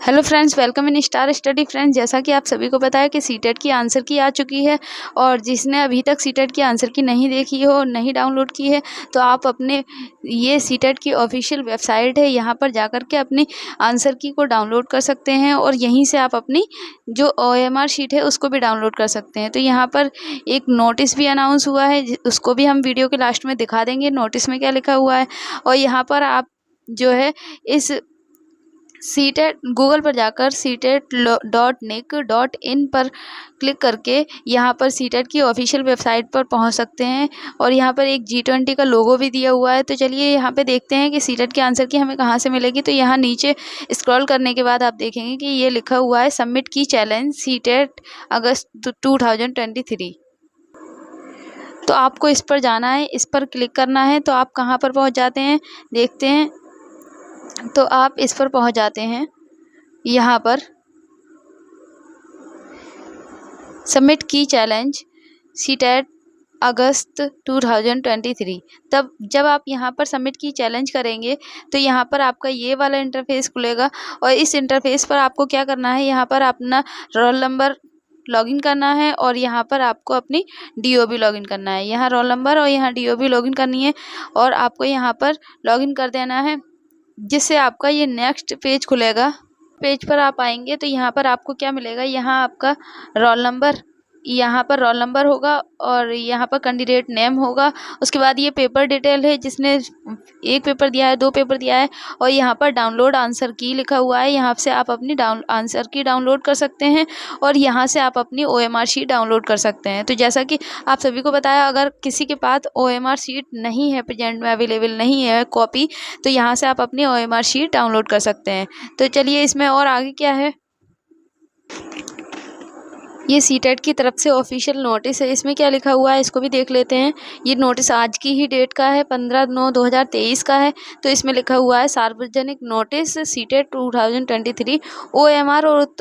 Hello friends, welcome in star study. Friends, जैसा कि आप सभी को पता है कि सीटेट की आंसर की आ चुकी है और जिसने अभी तक सीटेट की आंसर की नहीं देखी हो, नहीं डाउनलोड की है, तो आप अपने ये सीटेट की ऑफिशियल वेबसाइट है, यहाँ पर जाकर के अपनी आंसर की को डाउनलोड कर सकते हैं और यहीं से आप अपनी जो OMR शीट है उसको भी डाउनलोड कर सकते हैं। तो यहाँ पर एक नोटिस भी अनाउंस हुआ है, उसको भी हम वीडियो के लास्ट में दिखा देंगे नोटिस में क्या लिखा हुआ है। और यहाँ पर आप जो है इस सीटेट गूगल पर जाकर CTET.nic.in पर क्लिक करके यहाँ पर सीटेट की ऑफिशियल वेबसाइट पर पहुँच सकते हैं और यहाँ पर एक G20 का लोगो भी दिया हुआ है। तो चलिए यहाँ पे देखते हैं कि सीटेट के आंसर की हमें कहाँ से मिलेगी। तो यहाँ नीचे स्क्रॉल करने के बाद आप देखेंगे कि ये लिखा हुआ है सबमिट की चैलेंज सीटेट अगस्त 2023। तो आपको इस पर जाना है, इस पर क्लिक करना है। तो आप कहाँ पर पहुँच जाते हैं देखते हैं। तो आप इस पर पहुंच जाते हैं, यहाँ पर सबमिट की चैलेंज सीटेट अगस्त 2023। तब जब आप यहाँ पर सबमिट की चैलेंज करेंगे तो यहाँ पर आपका ये वाला इंटरफेस खुलेगा और इस इंटरफेस पर आपको क्या करना है, यहाँ पर अपना रोल नंबर लॉगिन करना है और यहाँ पर आपको अपनी DOB लॉगिन करना है। यहाँ रोल नंबर और यहाँ DOB लॉगिन करनी है और आपको यहाँ पर लॉगिन कर देना है, जिससे आपका ये नेक्स्ट पेज खुलेगा। पेज पर आप आएंगे तो यहाँ पर आपको क्या मिलेगा, यहाँ आपका रोल नंबर, यहाँ पर रोल नंबर होगा और यहाँ पर कैंडिडेट नेम होगा। उसके बाद ये पेपर डिटेल है, जिसने एक पेपर दिया है, 2 पेपर दिया है और यहाँ पर डाउनलोड आंसर की लिखा हुआ है। यहाँ से आप अपनी आंसर की डाउनलोड कर सकते हैं और यहाँ से आप अपनी OMR शीट डाउनलोड कर सकते हैं। तो जैसा कि आप सभी को बताया, अगर किसी के पास OMR शीट नहीं है, प्रेजेंट में अवेलेबल नहीं है कॉपी, तो यहाँ से आप अपनी OMR शीट डाउनलोड कर सकते हैं। तो चलिए इसमें और आगे क्या है, ये सीटेट की तरफ से ऑफिशियल नोटिस है, इसमें क्या लिखा हुआ है इसको भी देख लेते हैं। ये नोटिस आज की ही डेट का है, 15/9/2023 का है। तो इसमें लिखा हुआ है सार्वजनिक नोटिस सीटेट 2023 OMR और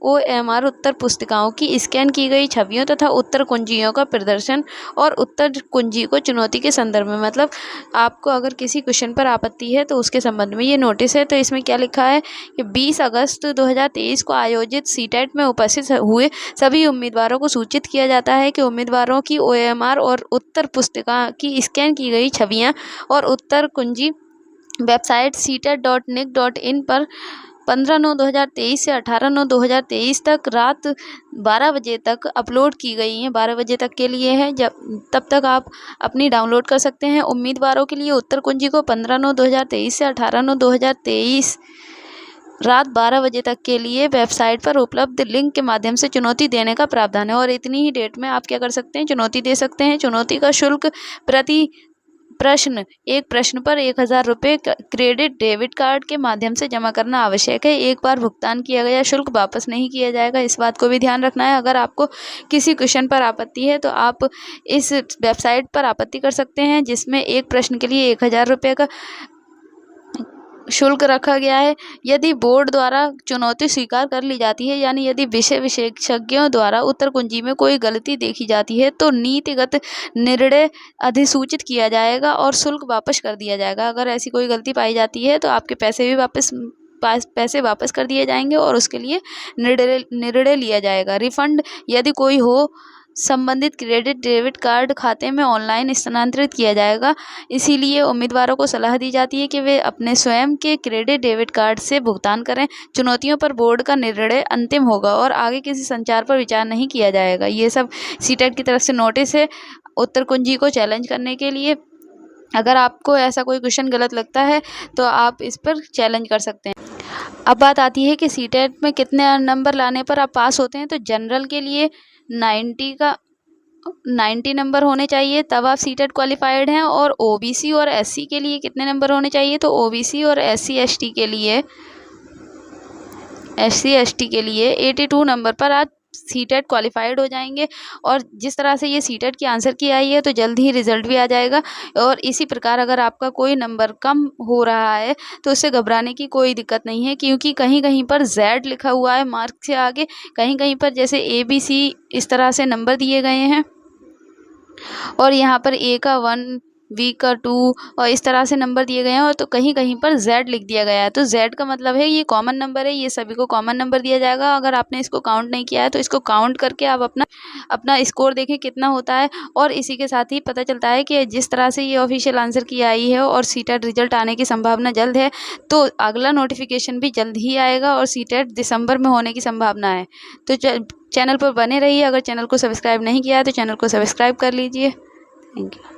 OMR उत्तर पुस्तिकाओं की स्कैन की गई छवियों तथा उत्तर कुंजियों का प्रदर्शन और उत्तर कुंजी को चुनौती के संदर्भ में, मतलब आपको अगर किसी क्वेश्चन पर आपत्ति है तो उसके संबंध में ये नोटिस है। तो इसमें क्या लिखा है कि 20 अगस्त 2023 को आयोजित सीटेट में उपस्थित हुए सभी उम्मीदवारों को सूचित किया जाता है कि उम्मीदवारों की OMR और उत्तर पुस्तिका की स्कैन की गई छवियाँ और उत्तर कुंजी वेबसाइट CTET.nic.in पर 15/9/2023 से 18/9/2023 तक रात 12 बजे तक अपलोड की गई हैं। 12 बजे तक के लिए है, जब तब तक आप अपनी डाउनलोड कर सकते हैं। उम्मीदवारों के लिए उत्तर कुंजी को 15/9/2023 से 18/9/2023 रात 12 बजे तक के लिए वेबसाइट पर उपलब्ध लिंक के माध्यम से चुनौती देने का प्रावधान है। और इतनी ही डेट में आप क्या कर सकते हैं, चुनौती दे सकते हैं। चुनौती का शुल्क प्रति प्रश्न, एक प्रश्न पर 1000 रुपये क्रेडिट डेबिट कार्ड के माध्यम से जमा करना आवश्यक है। एक बार भुगतान किया गया शुल्क वापस नहीं किया जाएगा, इस बात को भी ध्यान रखना है। अगर आपको किसी क्वेश्चन पर आपत्ति है तो आप इस वेबसाइट पर आपत्ति कर सकते हैं, जिसमें एक प्रश्न के लिए 1000 रुपये का शुल्क रखा गया है। यदि बोर्ड द्वारा चुनौती स्वीकार कर ली जाती है, यानी यदि विषय विशेषज्ञों द्वारा उत्तर कुंजी में कोई गलती देखी जाती है, तो नीतिगत निर्णय अधिसूचित किया जाएगा और शुल्क वापस कर दिया जाएगा। अगर ऐसी कोई गलती पाई जाती है तो आपके पैसे वापस कर दिए जाएंगे और उसके लिए निर्णय लिया जाएगा। रिफंड यदि कोई हो, संबंधित क्रेडिट डेबिट कार्ड खाते में ऑनलाइन स्थानांतरित किया जाएगा। इसीलिए उम्मीदवारों को सलाह दी जाती है कि वे अपने स्वयं के क्रेडिट डेबिट कार्ड से भुगतान करें। चुनौतियों पर बोर्ड का निर्णय अंतिम होगा और आगे किसी संचार पर विचार नहीं किया जाएगा। ये सब सीटेट की तरफ से नोटिस है उत्तर कुंजी को चैलेंज करने के लिए। अगर आपको ऐसा कोई क्वेश्चन गलत लगता है तो आप इस पर चैलेंज कर सकते हैं। अब बात आती है कि सीटेट में कितने नंबर लाने पर आप पास होते हैं। तो जनरल के लिए 90 नंबर होने चाहिए, तब आप सीटेट क्वालिफाइड हैं। और OBC और SC के लिए कितने नंबर होने चाहिए, तो OBC और SC ST के लिए 82 नंबर पर आप सीटेट क्वालिफाइड हो जाएंगे। और जिस तरह से ये सीटेट की आंसर की आई है तो जल्द ही रिजल्ट भी आ जाएगा। और इसी प्रकार अगर आपका कोई नंबर कम हो रहा है तो उससे घबराने की कोई दिक्कत नहीं है, क्योंकि कहीं कहीं पर Z लिखा हुआ है मार्क से आगे, कहीं कहीं पर जैसे ABC इस तरह से नंबर दिए गए हैं। और यहाँ पर A का 1 वीक का 2 और इस तरह से नंबर दिए गए हैं। और तो कहीं कहीं पर Z लिख दिया गया है। तो Z का मतलब है ये कॉमन नंबर है, ये सभी को कॉमन नंबर दिया जाएगा। अगर आपने इसको काउंट नहीं किया है तो इसको काउंट करके आप अपना स्कोर देखें कितना होता है। और इसी के साथ ही पता चलता है कि जिस तरह से ये ऑफिशियल आंसर की आई है और सीटेट रिजल्ट आने की संभावना जल्द है, तो अगला नोटिफिकेशन भी जल्द ही आएगा और सीटेट दिसंबर में होने की संभावना है। तो चैनल पर बने रहिए। अगर चैनल को सब्सक्राइब नहीं किया है तो चैनल को सब्सक्राइब कर लीजिए। Thank you.